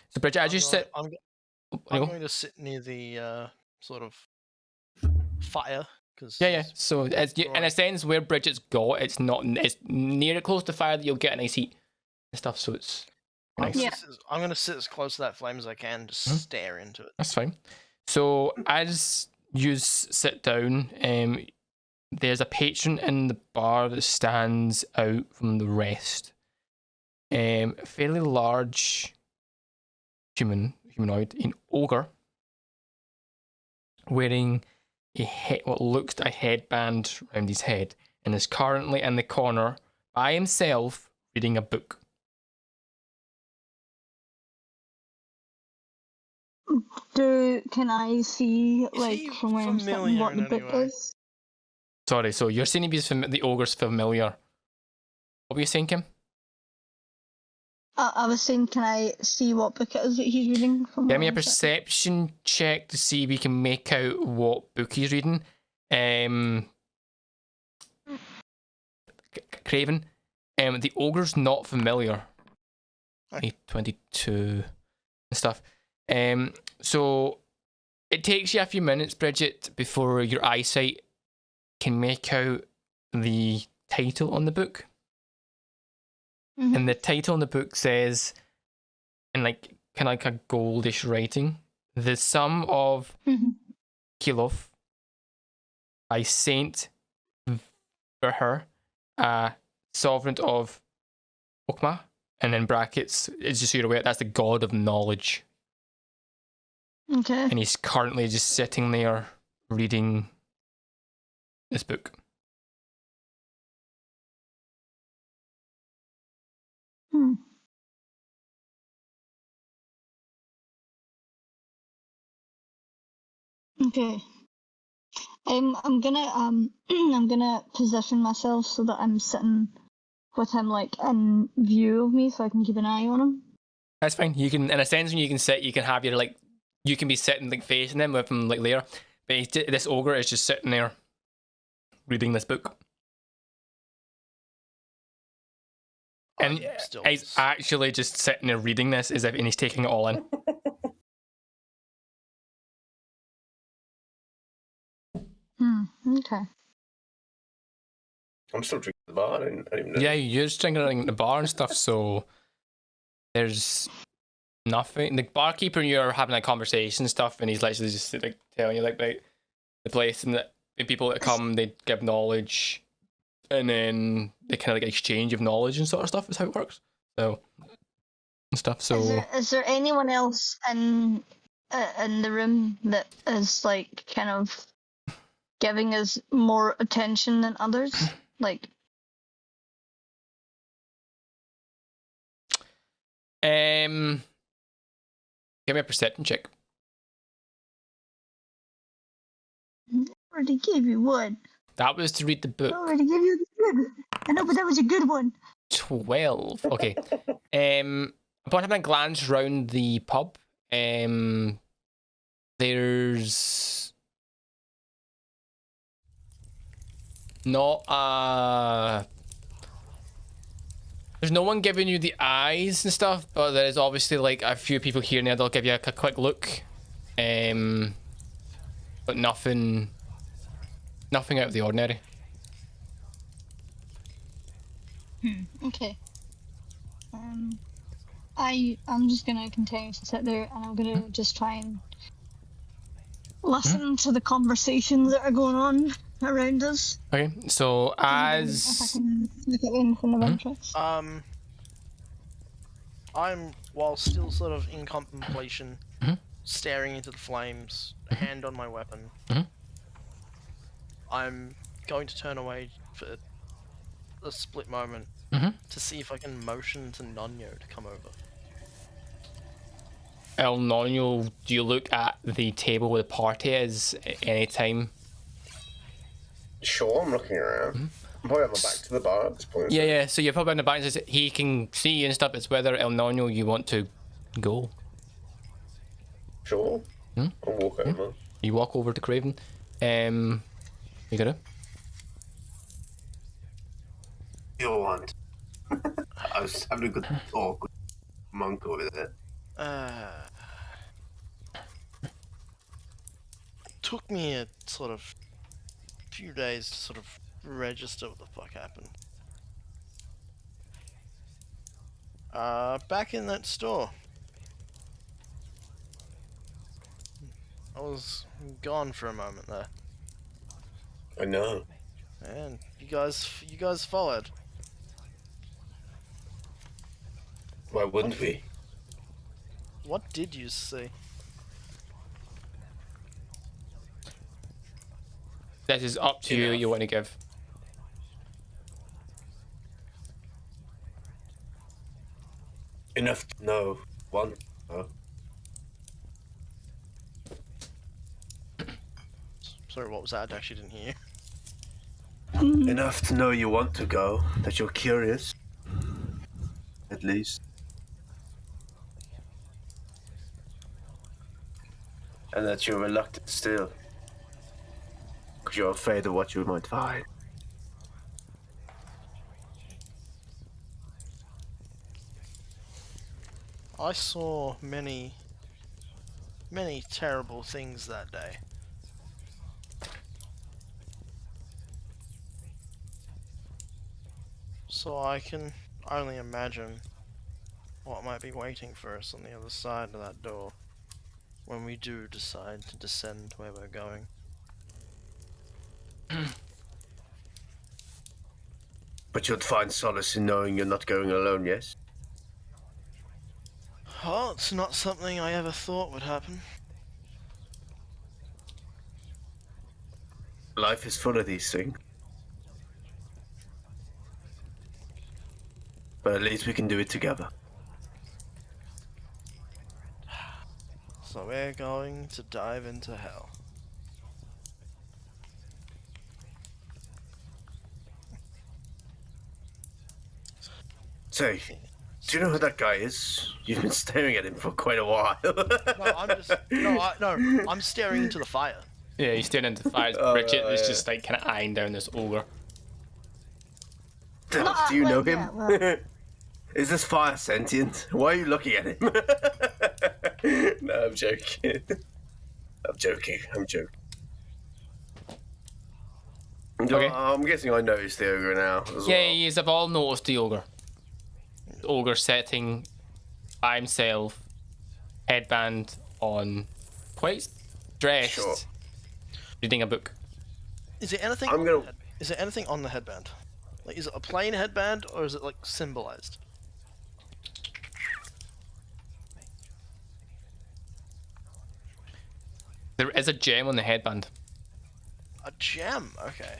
So Bridget, as you sit, I'm going to sit near the sort of fire. Yeah. So in a sense, where Bridget's got, it's near close to fire that you'll get a nice heat and stuff. So it's nice. I'm going to sit as close to that flame as I can, just stare into it. That's fine. So as you sit down, there's a patron in the bar that stands out from the rest. A fairly large humanoid, an ogre, wearing what looks a headband around his head, and is currently in the corner by himself reading a book. Can I see from where I'm sitting what the book is? Sorry, so you're saying the ogre's familiar. What were you saying, Kim? I was saying, can I see what book it is that he's reading? Give me a perception check to see if we can make out what book he's reading. Craven. The ogre's not familiar. 22 and stuff. So it takes you a few minutes, Bridget, before your eyesight can make out the title on the book. Mm-hmm. And the title on the book says, in kind of like a goldish writing, The sum of Mhm. Kilof by Saint Verher, sovereign of Okma, and in brackets, it's just so you're aware, that's the god of knowledge. Okay. And he's currently just sitting there reading this book. Hmm. Okay. I'm gonna I'm gonna position myself so that I'm sitting with him like in view of me, so I can keep an eye on him. That's fine. You can, in a sense, when you can sit, you can have your like, you can be sitting like facing him with him like there. But this ogre is just sitting there reading this book, and Still he's actually just sitting there reading this as if, and he's taking it all in. Okay. I'm still drinking at the bar. I didn't even know. Yeah, you're just drinking at the bar and stuff, so there's nothing. The barkeeper and you are having a conversation and stuff, and he's literally just like telling you like about the place and that the people that come, they give knowledge, and then they kind of like exchange of knowledge and sort of stuff is how it works. So and stuff. So Is there anyone else in the room that is like kind of giving us more attention than others? Like, give me a perception check. I already gave you one. That was to read the I book. already gave you the good. I know, but that was a good one. 12. Okay. Upon having a glance round the pub, there's not there's no one giving you the eyes and stuff, but there is obviously like a few people here and there. They'll give you a quick look, but nothing out of the ordinary. Okay. I'm just gonna continue to sit there, and I'm gonna just try and listen to the conversations that are going on around us. Okay, so If I as can look at anything of interest. I'm, while still sort of in contemplation, Mhm. staring into the flames, hand on my weapon. Mhm. I'm going to turn away for a split moment Mhm. to see if I can motion to Nonyo to come over. El Nino, do you look at the table where the party is at any time? Sure, I'm looking around. I'm probably on my back to the bar at this point. Yeah. So you're probably on the back and says he can see you and stuff. It's whether El Nino you want to go. Sure. Hmm? I'll walk over. You walk over to Craven. You got it? You want? I was having a good talk with Monk over there. Took me a sort of few days to sort of register what the fuck happened. Back in that store. I was gone for a moment there. I know. And you guys followed. Why wouldn't we? What did you see? This is up to you. Enough. You want to give. Enough to know. Want to know. Sorry, what was that? I actually didn't hear. Enough to know you want to go. That you're curious. At least. And that you're reluctant still. Because you're afraid of what you might find. I saw many terrible things that day. So I can only imagine what might be waiting for us on the other side of that door. when we do decide to descend where we're going. But you'd find solace in knowing you're not going alone, yes? Oh, it's not something I ever thought would happen. Life is full of these things. But at least we can do it together. So we're going to dive into hell. Say, do you know who that guy is? You've been staring at him for quite a while. I'm staring into the fire. Yeah, he's staring into the fire. Bridget is just like kind of eyeing down this ogre. Do you know him? Is this fire sentient? Why are you looking at him? No, I'm joking. I'm joking. Okay. I'm guessing I noticed the ogre now as Yeah, well. he's have all noticed the ogre. The ogre setting by himself, headband on, quite dressed, Sure. reading a book. Is there anything? Is there anything on the headband? Like, is it a plain headband or is it like symbolized? There is a gem on the headband. A gem. Okay.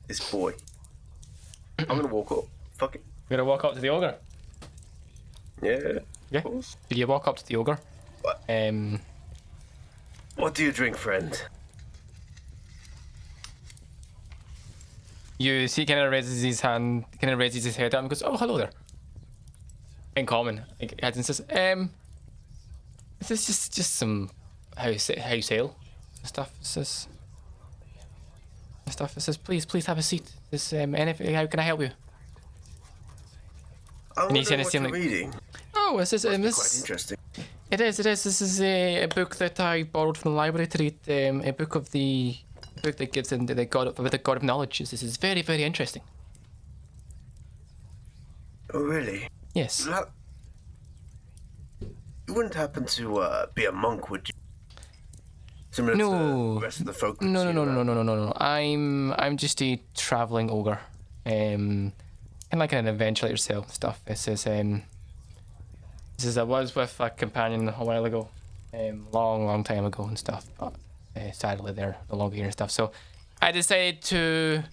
This boy. I'm gonna walk up. Fuck it. We're gonna walk up to the ogre. Yeah. Yeah. Of course. Did you walk up to the ogre? What? What do you drink, friend? You see, kind of raises his hand, kind of raises his head up and goes, "Oh, hello there." In common, like, and says, "This is just some house ale stuff." It says, "Please have a seat. This anything? How can I help you?" I'm And he's wondering gonna what seem you're like- reading. Oh, this is Quite this. interesting. It is. This is a book that I borrowed from the library to read. A book that gives into the god of knowledge. This is very, very interesting. Oh, really? Yes. You wouldn't happen to be a monk, would you? Similar to No. the rest of the folk. we've No. seen around. I'm just a traveling ogre. Kind of like an adventure like yourself stuff. This is I was with a companion a while ago, long time ago and stuff. But sadly they're no longer here and stuff. So I decided to,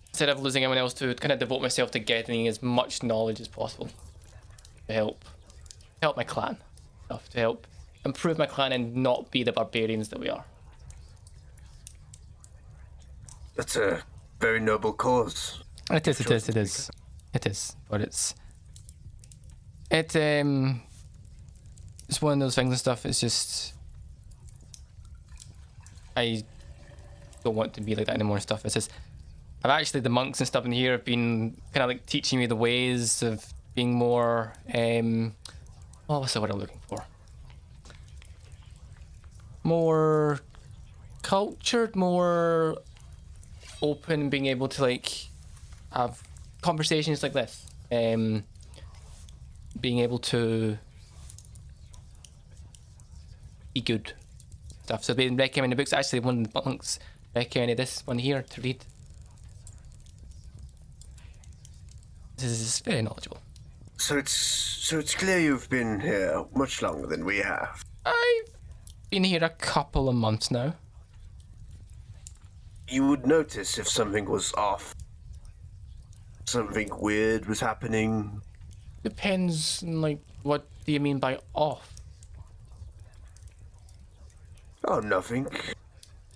instead of losing anyone else, to kind of devote myself to getting as much knowledge as possible to help my clan, stuff, to help improve my clan and not be the barbarians that we are. That's a very noble cause. It is. But it's one of those things and stuff. It's just I don't want to be like that anymore and stuff. It's just I've actually, the monks and stuff in here have been kind of like teaching me the ways of being more what's the word I'm looking for? More cultured, more open, being able to like have conversations like this. Being able to be good stuff. So being recommended books. Actually, one of the monks recommended this one here to read. This is very knowledgeable. So it's clear you've been here much longer than we have. I've been here a couple of months now. You would notice if something was off. Something weird was happening. Depends, like, what do you mean by off? Oh, nothing.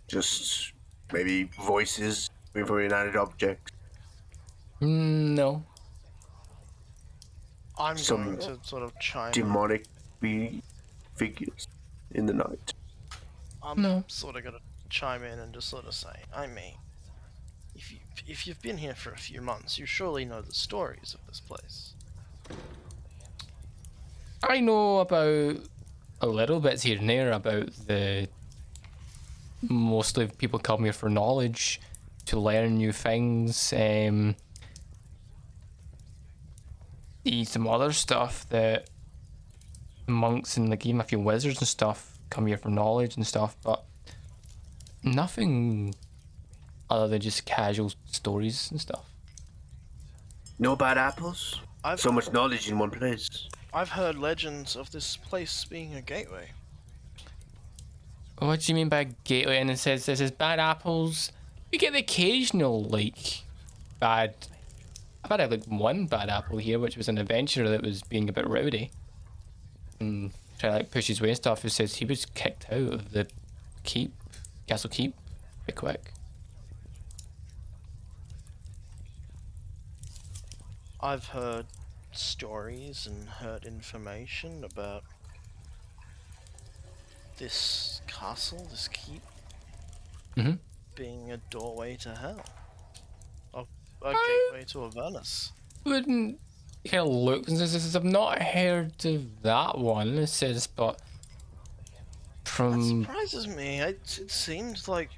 Just maybe voices coming from inanimate objects. No. I'm Some going to sort of chime. Demonic figures in the night. I'm No. sort of gonna chime in and just sort of say, I mean, if you've been here for a few months, you surely know the stories of this place. I know about a little bits here and there about the. Mostly people come here for knowledge, to learn new things. Some other stuff that monks and like even a few wizards and stuff come here for knowledge and stuff, but nothing other than just casual stories and stuff. No bad apples. So much knowledge in one place. I've heard legends of this place being a gateway. What do you mean by gateway? And it says bad apples. You get the occasional like bad. I've had like one bad apple here, which was an adventurer that was being a bit rowdy and trying to like push his way and stuff. Who says he was kicked out of the keep, castle keep, pretty quick. I've heard stories and heard information about this castle, this keep, being a doorway to hell. A gateway to Avernus. Wouldn't kind of look. I've not heard of that one. It says, but from that surprises me. It seems like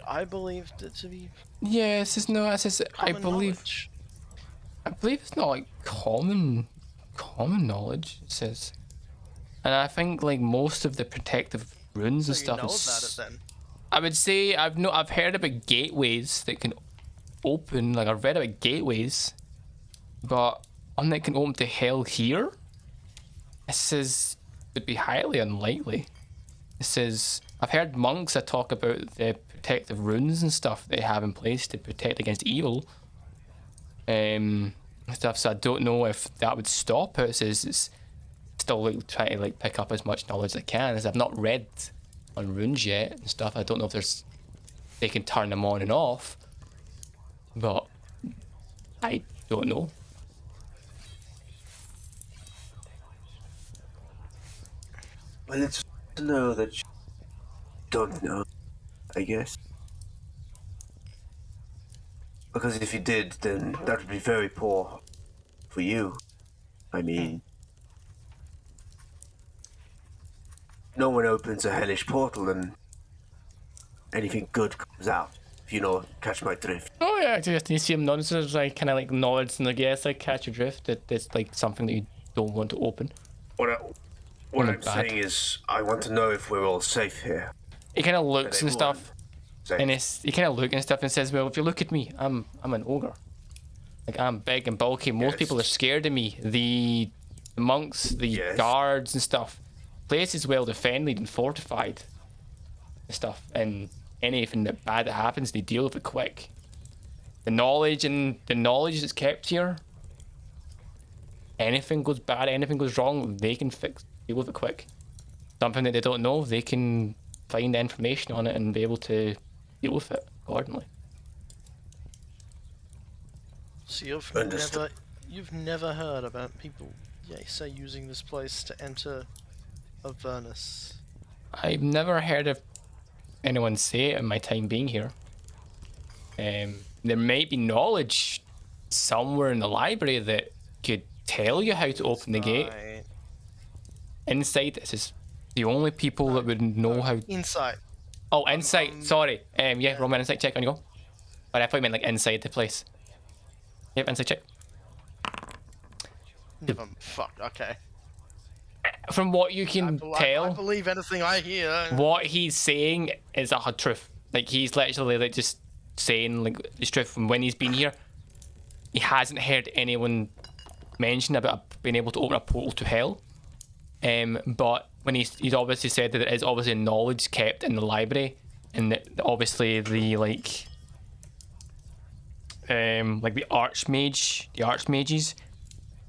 I believed it to be. Yeah, it says no. It says I believe. Knowledge. I believe it's not like common knowledge. It says, and I think like most of the protective runes and stuff. You know about it then. I would say I've heard about gateways that can open. Like I've read about gateways, but one that can open to hell here. It says it'd be highly unlikely. It says I've heard monks that talk about the protective runes and stuff they have in place to protect against evil. Stuff. So I don't know if that would stop it. It says it's still like trying to like pick up as much knowledge as I can. As I've not read on runes yet and stuff. I don't know if they can turn them on and off. But I don't know. Well, it's to know that you don't know, I guess. Because if you did, then that would be very poor for you. I mean, no one opens a hellish portal and anything good comes out. If you know, catch my drift. Oh yeah, just you see him nodding, so there's like kind of like nods and I guess I catch your drift. That it's like something that you don't want to open. What I'm saying is, I want to know if we're all safe here. He kind of looks and stuff. Safe. And he kind of looks and stuff and says, well, if you look at me, I'm an ogre. Like, I'm big and bulky. Most people are scared of me. The monks, the guards and stuff. Place is well defended and fortified and stuff. And anything that bad that happens, they deal with it quick. The knowledge that's kept here, anything goes bad, anything goes wrong, they can deal with it quick. Something that they don't know, they can find the information on it and be able to deal with it accordingly. So you've never heard about people, say, using this place to enter Avernus? I've never heard of anyone say it in my time being here. There might be knowledge somewhere in the library that could tell you how to open the gate. Insight, this is the only people that would know how. Insight. Oh, insight. Sorry. Yeah, roll my insight check on you go. But I thought you meant like inside the place. Yep, insight check. Fuck. Okay. From what you can tell, I believe anything I hear. what he's saying is a truth. Like he's literally like just saying like the truth from when he's been here. He hasn't heard anyone mention about being able to open a portal to hell. But when he's obviously said that there is obviously knowledge kept in the library, and that obviously the like the archmages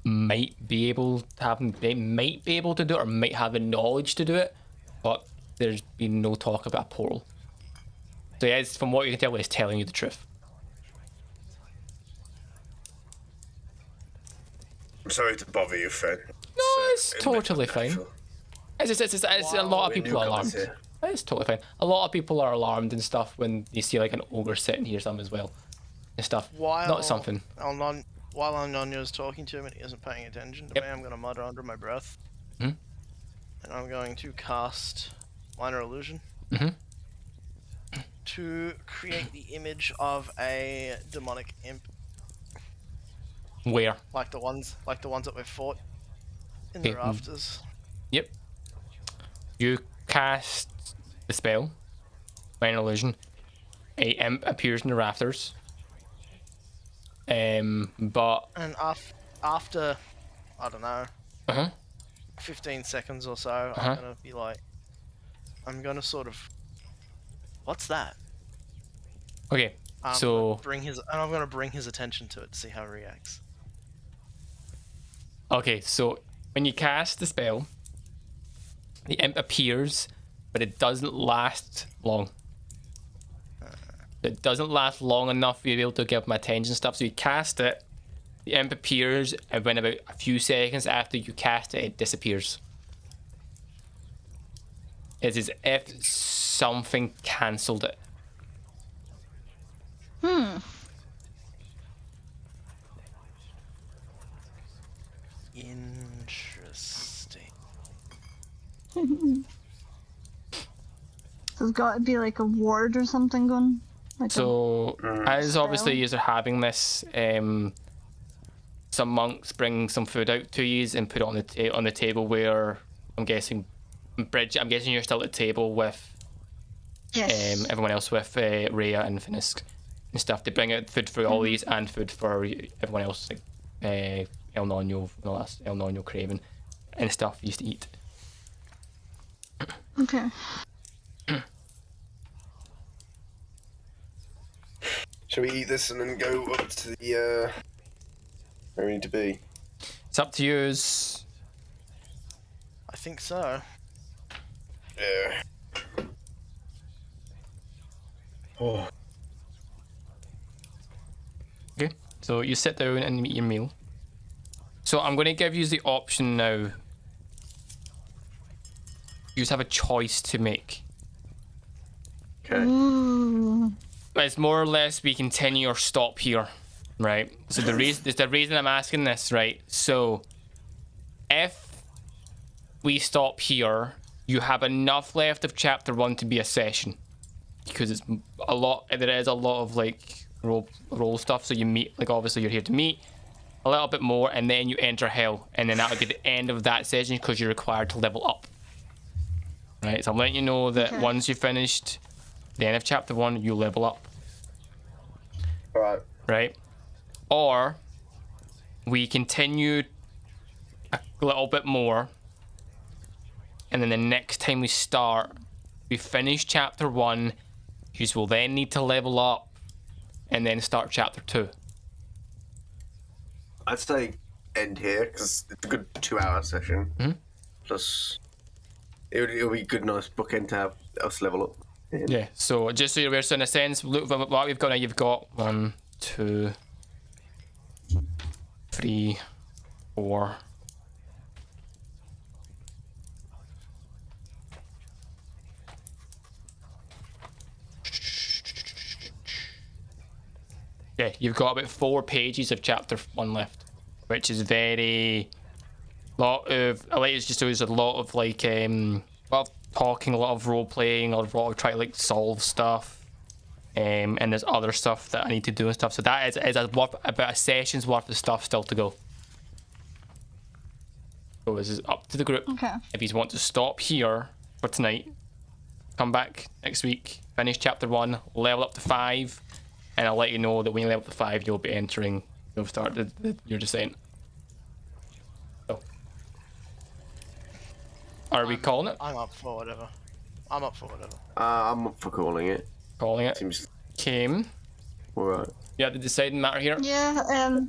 might be able to do it or might have the knowledge to do it, but there's been no talk about a portal. So yeah, from what you can tell, he's telling you the truth. I'm sorry to bother you, friend. No, it's totally fine. It's a lot of people are alarmed. It's totally fine. A lot of people are alarmed and stuff when you see like an ogre sitting here, some as well, and stuff. Not something. While Anonio's talking to him and he isn't paying attention to me, I'm gonna mutter under my breath. And I'm going to cast Minor Illusion. To create the image of a demonic imp. Where? Like the ones that we've fought. In the Okay. rafters. Yep. You cast the spell, Minor Illusion. A imp appears in the rafters. But And after, I don't know, uh-huh. 15 seconds or so, Uh-huh. I'm gonna be like, I'm gonna sort of, what's that? Okay. I'm So gonna bring his attention to it to see how he reacts. okay, so when you cast the spell, the imp appears, but it doesn't last long. It doesn't last long enough for you to be able to give him attention and stuff. So you cast it, the imp appears, and when about a few seconds after you cast it, it disappears. It's as if something cancelled it. Interesting. There's got to be like a ward or something going. Like So as spell? obviously you're having this, some monks bring some food out to you and put it on the table where I'm guessing Bridget. I'm guessing you're still at the table with yes. everyone else with Rhea and Finisk and stuff. They bring out food for all these and food for everyone else, like El Nonyo, El Nonyo, Craven, and stuff you used to eat. Okay. Shall we eat this and then go up to the where we need to be? It's up to you. I think so. Yeah. Oh. Okay, so you sit down and eat your meal. So I'm going to give you the option now. You just have a choice to make. Okay. Ooh. It's more or less we continue or stop here, right? So the reason I'm asking this, right? So if we stop here, you have enough left of chapter 1 to be a session, because it's a lot. There is a lot of like role stuff. So you meet, like obviously you're here to meet a little bit more, and then you enter hell, and then that would be the end of that session because you're required to level up. Right. So I'm letting you know that Okay. once you've finished the end of chapter 1, you level up. Alright. Right? Or we continue a little bit more, and then the next time we start, we finish chapter 1, you will then need to level up and then start chapter 2. I'd say end here because it's a good 2-hour session. Mhm. Plus, it would be a good, nice bookend to have us level up. Yeah, so just so you're aware, so in a sense, look at what we've got now. You've got 1, 2, 3, 4. Yeah, you've got about 4 pages of chapter 1 left, which is very lot of. I like it's just always a lot of like a lot of talking, a lot of role playing, a lot of trying to like solve stuff, and there's other stuff that I need to do and stuff. So that is about a session's worth of stuff still to go. So this is up to the group. Okay. If you want to stop here for tonight, come back next week, finish chapter 1, level up to 5, and I'll let you know that when you level up to 5, you'll be entering. You'll start your descent. So, are we calling it? I'm up for whatever. I'm up for whatever. I'm up for calling it. Calling it. Seems Came. alright. You have the deciding matter here. Yeah.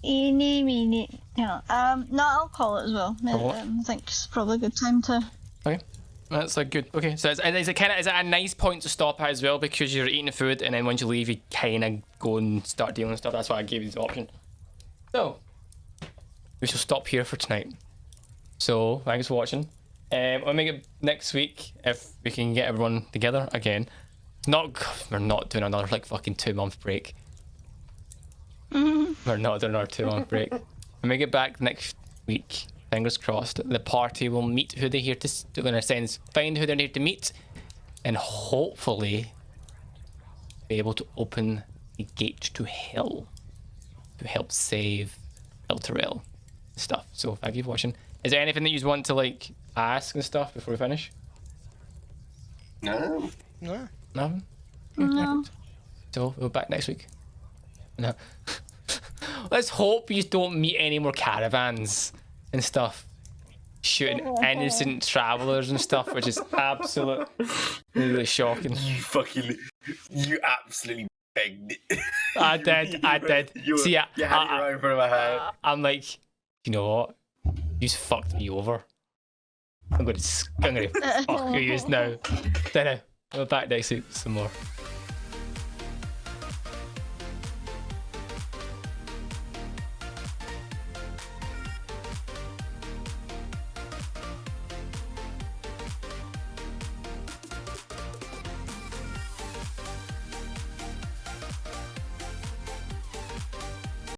Eeny, meeny. No, I'll call it as well. Call it. I think it's probably a good time to. Okay. That's like good. Okay, so is it a nice point to stop at as well, because you're eating the food and then once you leave you kind of go and start dealing with stuff. That's why I gave you the option. So we shall stop here for tonight. So thanks for watching. I'll make it next week if we can get everyone together again. We're not doing another like fucking 2-month break. We're not doing another 2-month break. I'll make it back next week. Fingers crossed. The party will meet who they're here to, in a sense, find who they're here to meet, and hopefully be able to open the gate to hell. who helped save Elturel and stuff. So thank you for watching. Is there anything that you want to like ask and stuff before we finish? No. No. Nothing? No. Perfect. So we'll be back next week. No. Let's hope you don't meet any more caravans and stuff. Shooting innocent travelers and stuff, which is absolutely shocking. You absolutely begged it. I did. See, You had your own for my head. I'm like, you know what? You just fucked me over. I'm gonna fuck you now. Then we're back next week with some more.